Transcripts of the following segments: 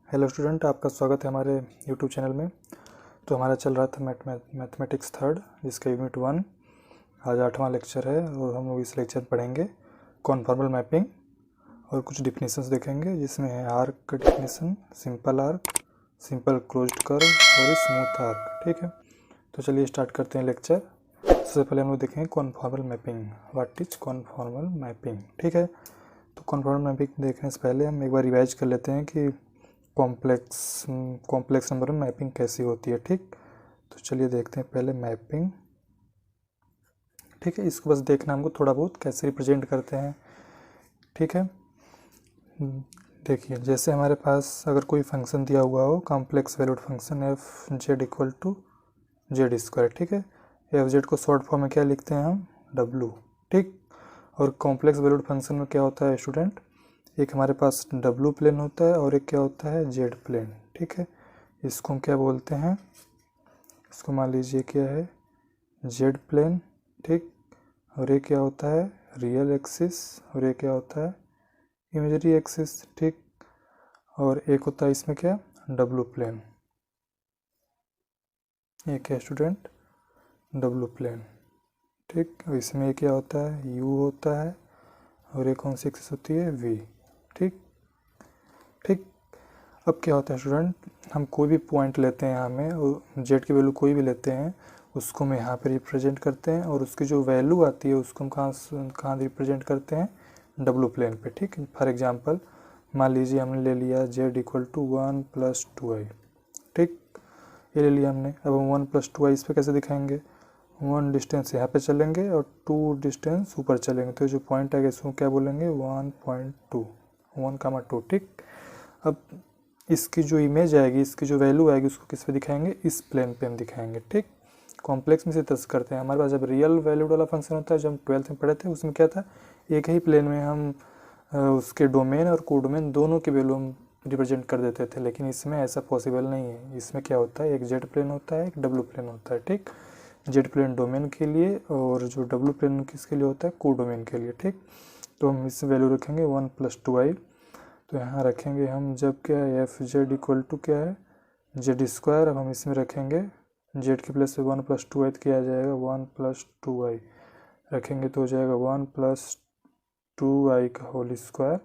Hello student, आपका स्वागत है हमारे यूट्यूब चैनल में। तो हमारा चल रहा था मैथमेटिक्स थर्ड, जिसका यूनिट 1 आज 8वां लेक्चर है और हम लोग इस लेक्चर पढ़ेंगे कॉन्फॉर्मल मैपिंग और कुछ डिफिनीशंस देखेंगे, जिसमें है आर्क का definition, simple arc, simple closed curve और स्मूथ आर्क। ठीक है, तो चलिए स्टार्ट करते हैं लेक्चर। सबसे पहले हम लोग देखेंगे conformal mapping. What is conformal mapping? ठीक है, तो कॉन्फॉर्मल मैपिंग देखने से पहले हम एक बार रिवाइज कर लेते हैं कि कॉम्प्लेक्स नंबर में मैपिंग कैसी होती है। ठीक, तो चलिए देखते हैं पहले मैपिंग। ठीक है, इसको बस देखना हमको थोड़ा बहुत कैसे रिप्रेजेंट करते हैं। ठीक है, देखिए जैसे हमारे पास अगर कोई फंक्शन दिया हुआ हो, complex valued function f z equal to z square. ठीक है, एफ जेड को शॉर्ट फॉर्म में क्या लिखते हैं हम? डब्लू। ठीक, और कॉम्प्लेक्स वैल्यूड फंक्शन में क्या होता है स्टूडेंट? एक हमारे पास डब्लू प्लेन होता है और एक क्या होता है? Z plane. ठीक है, इसको हम क्या बोलते हैं? इसको मान लीजिए क्या है? Z plane. ठीक, और ये क्या होता है? रियल एक्सिस, और ये क्या होता है? Imaginary axis. ठीक, और एक होता है इसमें क्या? डब्लू प्लेन। ये क्या स्टूडेंट? W plane. ठीक, और इसमें क्या होता है? यू होता है, और ये कौन सी एक्सिस होती है? वी। ठीक ठीक, अब क्या होता है स्टूडेंट, हम कोई भी पॉइंट लेते हैं यहाँ में, जेड की वैल्यू कोई भी लेते हैं, उसको हम यहाँ पे रिप्रेजेंट करते हैं, और उसकी जो वैल्यू आती है उसको हम कहाँ रिप्रेजेंट करते हैं? डब्लू प्लेन पे। ठीक, फॉर एग्जांपल मान लीजिए हमने ले लिया जेड इक्वल टू 1 + 2i। ठीक, ये ले लिया हमने। अब हम 1 + 2i इस पर कैसे दिखाएंगे? 1 डिस्टेंस यहाँ पे चलेंगे और 2 डिस्टेंस ऊपर चलेंगे, तो जो पॉइंट आएगा इसको क्या बोलेंगे? 1.2, 1,2। ठीक, अब इसकी जो इमेज आएगी, इसकी जो वैल्यू आएगी, उसको किस पे दिखाएंगे? इस प्लेन पे हम दिखाएंगे। ठीक, कॉम्प्लेक्स में से तस करते हैं। हमारे पास जब रियल वैल्यूड वाला फंक्शन होता है, जब हम 12th में पढ़े थे, उसमें क्या था? एक ही प्लेन में हम उसके डोमेन और कोडोमेन दोनों की वैल्यू हम रिप्रेजेंट कर देते थे, लेकिन इसमें ऐसा पॉसिबल नहीं है। इसमें क्या होता है? एक जेड प्लेन होता है, एक डब्लू प्लेन होता है। ठीक, जेड प्लेन डोमेन के लिए और जो डब्लू प्लेन किसके लिए होता है? कोडोमेन के लिए। ठीक, तो हम इसमें वैल्यू रखेंगे 1 + 2i। तो यहाँ रखेंगे हम जब क्या है? एफ जेड इक्वल टू क्या है? Z square. अब हम इसमें रखेंगे जेड की प्लेस पे 1 + 2i किया जाएगा, 1 + 2i रखेंगे तो हो जाएगा 1 + 2i का होल स्क्वायर।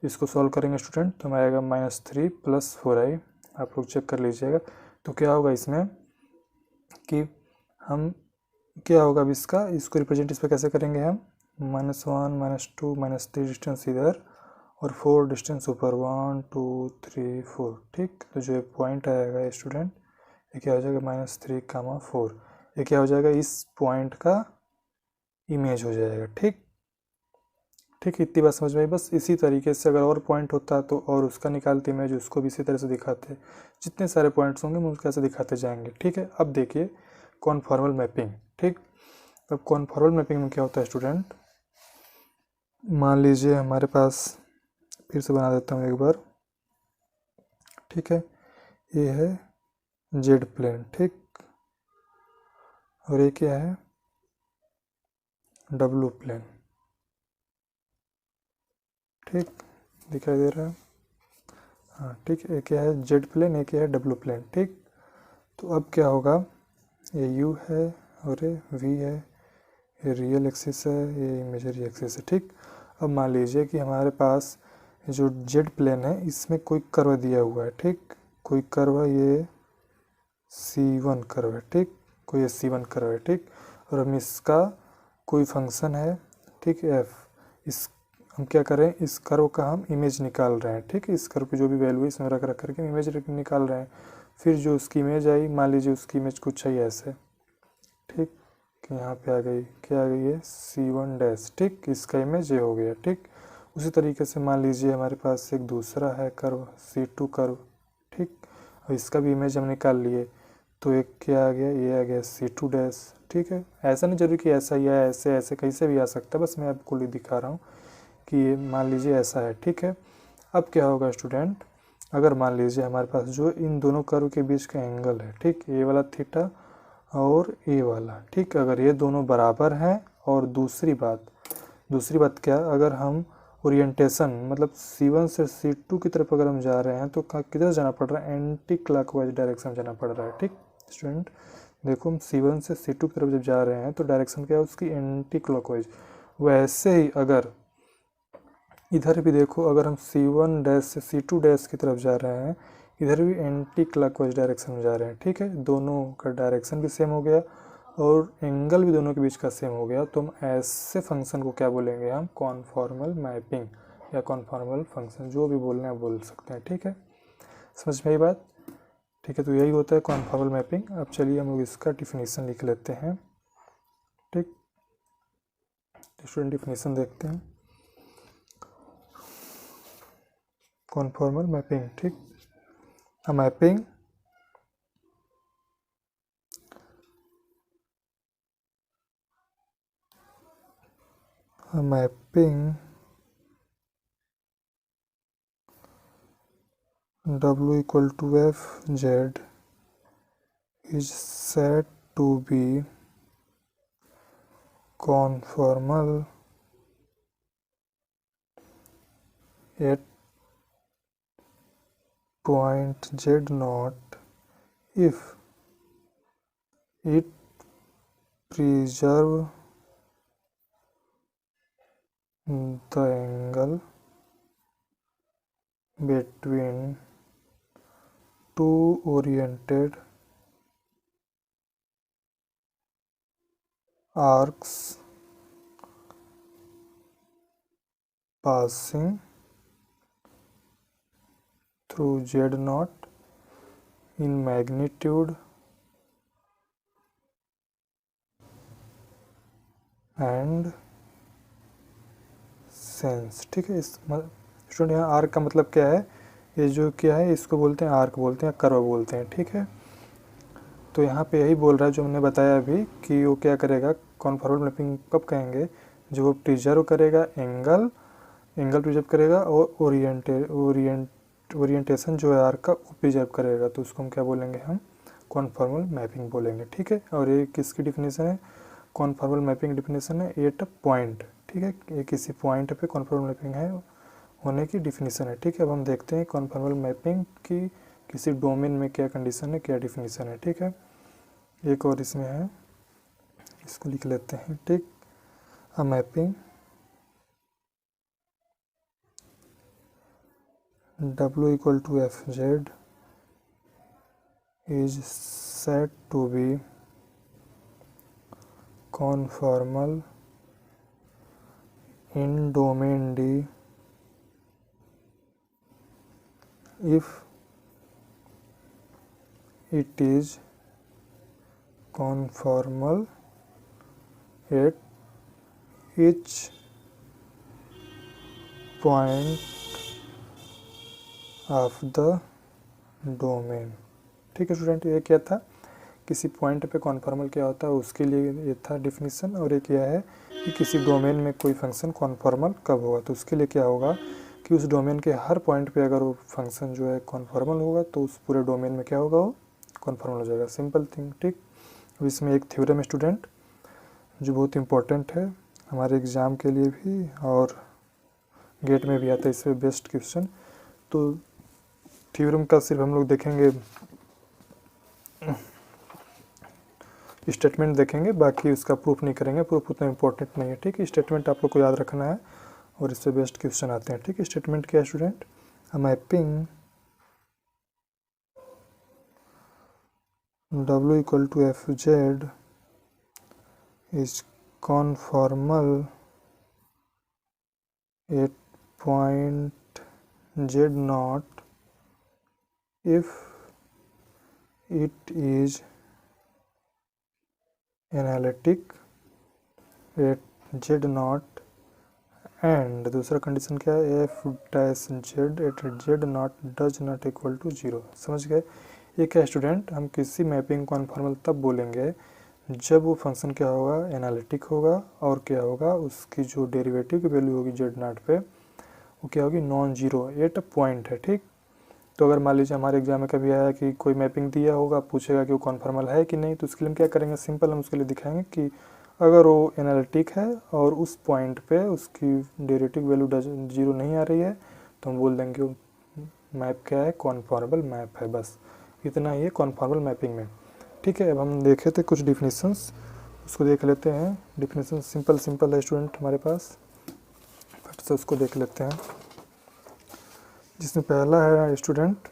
इसको सॉल्व करेंगे स्टूडेंट तो हमें आएगा -3 + 4i। आप लोग चेक कर लीजिएगा। तो क्या होगा इसमें कि हम क्या होगा अब इसको रिप्रेजेंट इस पर कैसे करेंगे हम? -1 -2 -3 डिस्टेंस इधर और 4 डिस्टेंस ऊपर, 1 2 3 4। ठीक, तो जो पॉइंट आएगा स्टूडेंट, ये क्या हो जाएगा? -3, 4। ये क्या हो जाएगा? इस पॉइंट का इमेज हो जाएगा। ठीक ठीक, इतनी बात समझ में आई। बस इसी तरीके से अगर और पॉइंट होता तो और उसका निकालते इमेज, उसको भी इसी तरह से दिखाते। जितने सारे पॉइंट्स होंगे हम उसको ऐसे दिखाते जाएंगे। ठीक है, अब देखिए कॉन्फॉर्मल मैपिंग। ठीक, अब कॉन्फॉर्मल मैपिंग में क्या होता है स्टूडेंट? मान लीजिए हमारे पास, फिर से बना देता हूँ एक बार। ठीक है, ये है जेड प्लेन। ठीक, और ये क्या है? डब्लू प्लेन। ठीक, दिखाई दे रहा है? हाँ ठीक, ये क्या है? जेड प्लेन, ये क्या है? डब्लू प्लेन। ठीक, तो अब क्या होगा? ये यू है और ये वी है, ये रियल एक्सिस है, ये इमेजरी एक्सिस है। ठीक, अब मान लीजिए कि हमारे पास जो जेड प्लेन है इसमें कोई कर्व दिया हुआ है। ठीक, कोई कर्व है, ये C1 कर्व है। ठीक, कोई C1 कर्व है। ठीक, और हम इसका कोई फंक्शन है, ठीक, f। इस हम क्या करें? इस कर्व का हम इमेज निकाल रहे हैं। ठीक, इस कर्व की जो भी वैल्यू है इसमें रख करके इमेज निकाल रहे हैं। फिर जो उसकी इमेज आई, मान लीजिए उसकी इमेज कुछ है ऐसे। ठीक, यहाँ पे आ गई, क्या आ गई है? C1 ठीक, इसका इमेज ये हो गया। ठीक, उसी तरीके से मान लीजिए हमारे पास एक दूसरा है कर्व, C2 कर्व। ठीक, और इसका भी इमेज हम निकाल लिए, तो एक क्या आ गया? ये आ गया C2। ठीक है, ऐसा नहीं जरूरी कि ऐसा ही है, ऐसे ऐसे कैसे भी आ सकता है, बस मैं आपको दिखा रहा हूँ कि ये मान लीजिए ऐसा है। ठीक है, अब क्या होगा स्टूडेंट? अगर मान लीजिए हमारे पास जो इन दोनों कर्व के बीच का एंगल है, ठीक, ये वाला थीटा और ये वाला, ठीक, अगर ये दोनों बराबर हैं, और दूसरी बात क्या? अगर हम ओरिएंटेशन मतलब C1 से C2 की तरफ अगर हम जा रहे हैं तो किधर जाना पड़ रहा है, एंटी क्लॉकवाइज डायरेक्शन जाना पड़ रहा है। ठीक स्टूडेंट, देखो हम C1 से C2 की तरफ जब जा रहे हैं तो डायरेक्शन क्या है उसकी, एंटी क्लॉकवाइज। वैसे ही अगर इधर भी देखो, अगर हम C1 डैश से C2 डैश की तरफ जा रहे हैं, इधर भी एंटी क्लॉकवाइज डायरेक्शन में जा रहे हैं। ठीक है, दोनों का डायरेक्शन भी सेम हो गया और एंगल भी दोनों के बीच का सेम हो गया। तो हम ऐसे फंक्शन को क्या बोलेंगे, हम कॉन्फॉर्मल मैपिंग या कॉन्फॉर्मल फंक्शन, जो भी बोलना है बोल सकते हैं। ठीक है, समझ में आई बात। ठीक है, तो यही होता है कॉन्फॉर्मल मैपिंग। अब चलिए हम लोग इसका डिफिनीसन लिख लेते हैं। ठीक, स्टूडेंट डिफिनीसन देखते हैं कॉन्फॉर्मल मैपिंग। ठीक, a mapping W equal to f z is said to be conformal at point z naught if it preserve the angle between two oriented arcs passing through z naught in magnitude and sense। ठीक है, इस student यहाँ arc का मतलब क्या है, ये जो क्या है इसको बोलते हैं आर्क बोलते हैं, कर्व बोलते हैं। ठीक है, तो यहाँ पे यही बोल रहा है जो हमने बताया अभी कि वो क्या करेगा, कॉन्फॉर्मल मैपिंग कब कहेंगे, जो वो प्रिजर्व करेगा एंगल प्रिजर्व करेगा और ओरिएंटेशन जो है आर्क का वो प्रिजर्व करेगा, तो उसको हम क्या बोलेंगे, हम कॉन्फॉर्मल मैपिंग बोलेंगे। ठीक है, और ये किसकी डिफिनीशन है, कॉन्फॉर्मल मैपिंग डिफिनीशन है एट पॉइंट। ठीक है, ये किसी पॉइंट पे कॉन्फॉर्मल मैपिंग है होने की डिफिनीशन है। ठीक है, अब हम देखते हैं कॉन्फॉर्मल मैपिंग की किसी डोमेन में क्या कंडीशन है, क्या डिफिनीशन है। ठीक है, एक और इसमें है, इसको लिख लेते हैं। ठीक, अ mapping W equal to fz is said to be conformal in domain D if it is conformal at each point of the domain। ठीक है स्टूडेंट, ये क्या था, किसी पॉइंट पे कॉन्फॉर्मल क्या होता है उसके लिए ये था डिफिनीशन, और ये क्या है कि किसी डोमेन में कोई फंक्शन कॉन्फॉर्मल कब होगा, तो उसके लिए क्या होगा कि उस डोमेन के हर पॉइंट पे अगर वो फंक्शन जो है कॉन्फॉर्मल होगा तो उस पूरे डोमेन में क्या होगा, वो कॉन्फॉर्मल हो जाएगा। Simple thing. ठीक, अब इसमें एक थ्योरम स्टूडेंट जो बहुत इंपॉर्टेंट है हमारे एग्ज़ाम के लिए भी और गेट में भी आता है, इससे बेस्ट क्वेश्चन। तो थ्योरम का सिर्फ हम लोग देखेंगे, स्टेटमेंट देखेंगे, बाकी उसका प्रूफ नहीं करेंगे, प्रूफ उतना इंपॉर्टेंट नहीं है। ठीक है, स्टेटमेंट आप लोग को याद रखना है और इससे बेस्ट क्वेश्चन आते हैं। ठीक है, स्टेटमेंट क्या है student, a mapping W equal to fz is conformal at point z naught if it is analytic at z naught and दूसरा कंडीशन क्या है, f dash z at z naught does not equal to 0। समझ गए, ये क्या student, हम किसी mapping conformal तब बोलेंगे जब वो फंक्शन क्या होगा, एनालिटिक होगा और क्या होगा, उसकी जो डेरिवेटिव की वैल्यू होगी z नॉट पे वो क्या होगी, नॉन जीरो एट पॉइंट है। ठीक, तो अगर मान लीजिए हमारे एग्जाम में कभी आया कि कोई मैपिंग दिया होगा, पूछेगा कि वो कॉन्फॉर्मल है कि नहीं, तो उसके लिए हम क्या करेंगे, सिंपल हम उसके लिए दिखाएंगे कि अगर वो एनालिटिक है और उस पॉइंट पे उसकी डेरिवेटिव वैल्यू 0 नहीं आ रही है तो हम बोल देंगे वो मैप क्या है, कॉन्फॉर्मेबल मैप है। बस इतना ही है कॉन्फॉर्मेबल मैपिंग में। ठीक है, अब हम देखे थे कुछ डिफिनीशंस, उसको देख लेते हैं। डिफिनीशन सिंपल है स्टूडेंट हमारे पास, फट से उसको देख लेते हैं। जिसमें पहला है स्टूडेंट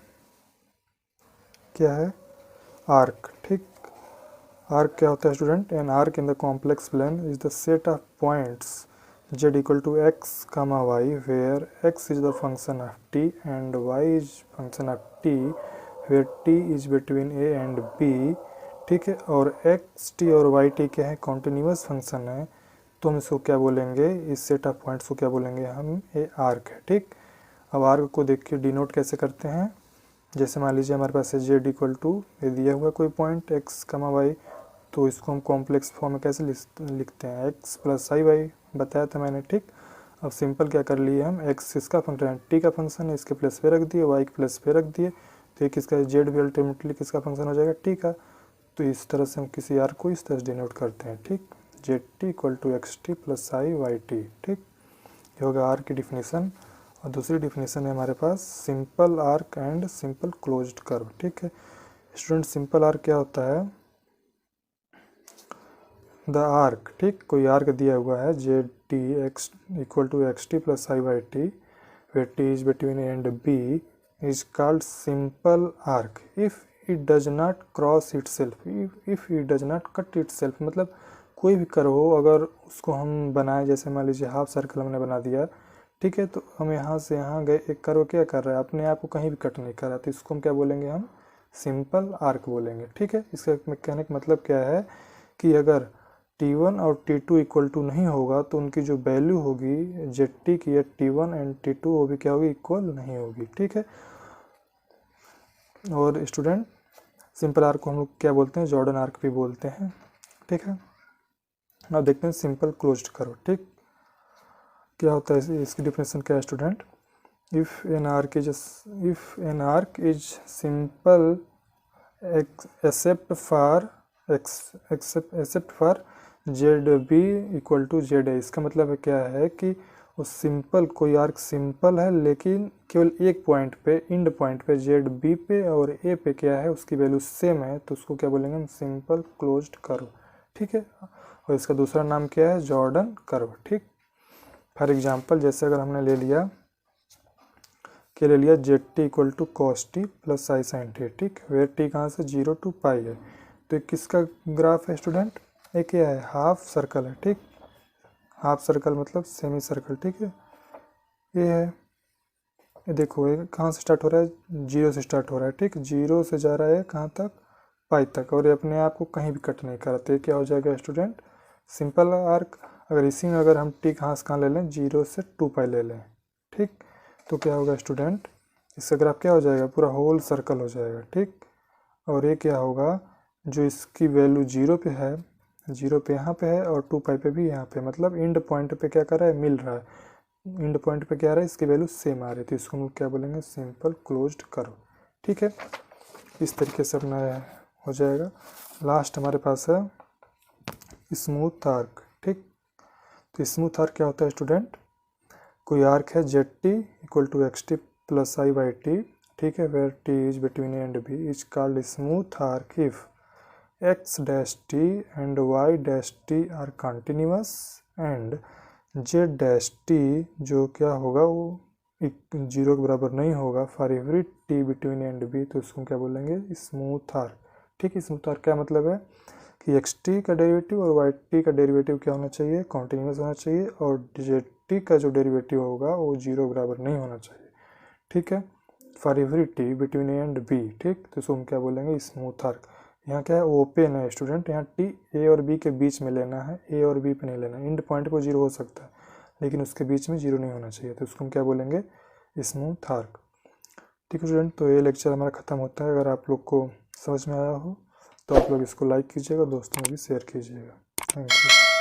क्या है, आर्क। ठीक, आर्क क्या होता है student, an arc in the complex plane is the set of points z equal to x comma y where x is the function of t and y is function of t where t is between a and b। ठीक है, और x t और y t क्या है, continuous function है, तो हम इसको क्या बोलेंगे, इस सेट ऑफ पॉइंट्स को क्या बोलेंगे हम, ए आर्क है। ठीक, अब आर्क को देख के डिनोट कैसे करते हैं, जैसे मान लीजिए हमारे पास है z इक्वल टू ये दिया हुआ कोई पॉइंट x कमा y, तो इसको हम कॉम्प्लेक्स फॉर्म में कैसे लिखते हैं, x प्लस आई वाई, बताया था मैंने। ठीक, अब सिंपल क्या कर लिए हम, x इसका फंक्शन है, t का फंक्शन है, इसके प्लस पे रख दिए, y के प्लस पे रख दिए, तो ये किसका z भी अल्टीमेटली किसका फंक्शन हो जाएगा, t का। तो इस तरह से हम किसी आर्क को इस तरह से डिनोट करते हैं। ठीक, z T equal to x T plus I Y T. ठीक, ये होगा आर्क की डिफिनीसन। और दूसरी डिफिनीसन है हमारे पास simple arc and simple closed curve. ठीक है स्टूडेंट, सिंपल आर्क क्या होता है, द आर्क, ठीक, कोई आर्क दिया हुआ है Z t x equal to x T plus I Y t where T is between A and B is called simple arc if it does not cross itself, if it does not cut itself. मतलब कोई भी curve हो, अगर उसको हम बनाए, जैसे मान लीजिए हाफ सर्कल हमने बना दिया, ठीक है, तो हम यहाँ से यहाँ गए, एक कर्व क्या कर रहा है, अपने आप को कहीं भी कट नहीं कर रहा, तो इसको हम क्या बोलेंगे, हम सिंपल आर्क बोलेंगे। ठीक है, इसका कहने का मतलब क्या है कि अगर T1 और T2 इक्वल टू नहीं होगा तो उनकी जो वैल्यू होगी ZT की, T1 एंड T2 वो भी क्या होगी, इक्वल नहीं होगी। ठीक है, और स्टूडेंट सिंपल आर्क को हम लोग क्या बोलते हैं, जॉर्डन आर्क भी बोलते हैं। ठीक है, अब देखते हैं सिंपल क्लोज्ड कर्व। ठीक, क्या होता है, इसकी डिफिनेशन क्या है student, if an arc is simple except for z B equal to z है। इसका मतलब है क्या है कि वो सिंपल, कोई आर्क सिंपल है लेकिन केवल एक पॉइंट पे, इंड पॉइंट पे जेड बी पे और ए पे क्या है, उसकी वैल्यू सेम है, तो उसको क्या बोलेंगे हम, सिंपल क्लोज्ड कर्व। ठीक है, और इसका दूसरा नाम क्या है, जॉर्डन कर्व। ठीक, फॉर एग्जांपल जैसे अगर हमने ले लिया, क्या ले लिया, Z T equal to cos T plus I sine T. ठीक, वेयर टी कहाँ से 0 to पाई है, तो किसका ग्राफ है स्टूडेंट, एक क्या है, हाफ सर्कल है। ठीक, हाफ सर्कल मतलब सेमी सर्कल। ठीक है, ये है, ये देखो ये कहाँ से स्टार्ट हो रहा है, 0 से स्टार्ट हो रहा है। ठीक, 0 से जा रहा है कहाँ तक, पाई तक, और ये अपने आप को कहीं भी कट नहीं कराते, क्या हो जाएगा स्टूडेंट, सिंपल आर्क। अगर इसी में अगर हम टी कहाँ से कहाँ ले लें, 0 से 2 पाई ले लें, ठीक, तो क्या होगा स्टूडेंट, इसका ग्राफ क्या हो जाएगा, पूरा होल सर्कल हो जाएगा। ठीक, और ये क्या होगा, जो इसकी वैल्यू 0 पे है, 0 पे यहाँ पे है, और 2 पाई पे भी यहाँ पे, मतलब इंड पॉइंट पे क्या कर रहा है, मिल रहा है, इंड पॉइंट पे क्या आ रहा है, इसकी वैल्यू सेम आ रही है, तो इसको हम क्या बोलेंगे, सिंपल क्लोज्ड कर्व। ठीक है, इस तरीके से अपना हो जाएगा। लास्ट हमारे पास है स्मूथ आर्क। ठीक, तो स्मूथ आर्क क्या होता है स्टूडेंट, कोई आर्क है Z T equal to x T plus I Y T, ठीक है, where T is between A and B is called smooth arc if X dash T and Y dash T are continuous and Z dash T जो क्या होगा, वो 0 के बराबर नहीं होगा for every T between A and B, तो उसको क्या बोलेंगे, स्मूथ आर्क। ठीक है, स्मूथ आर्क क्या मतलब है कि एक्स टी का डेरिवेटिव और वाई टी का डेरिवेटिव क्या होना चाहिए, कॉन्टिन्यूअस होना चाहिए, और जेड टी का जो डेरिवेटिव होगा वो 0 बराबर नहीं होना चाहिए। ठीक है, for every T between A and B. ठीक, तो इसको हम क्या बोलेंगे, स्मूथ आर्क। यहाँ क्या है, ओपन है स्टूडेंट, यहाँ टी ए और बी के बीच में लेना है, ए और बी पे नहीं लेना है। इंड पॉइंट पर 0 हो सकता है लेकिन उसके बीच में 0 नहीं होना चाहिए, तो उसको हम क्या बोलेंगे, स्मूथ आर्क। ठीक है स्टूडेंट, तो ये लेक्चर हमारा ख़त्म होता है। अगर आप लोग को समझ में आया हो तो आप लोग इसको लाइक कीजिएगा, दोस्तों में भी शेयर कीजिएगा। Thank you.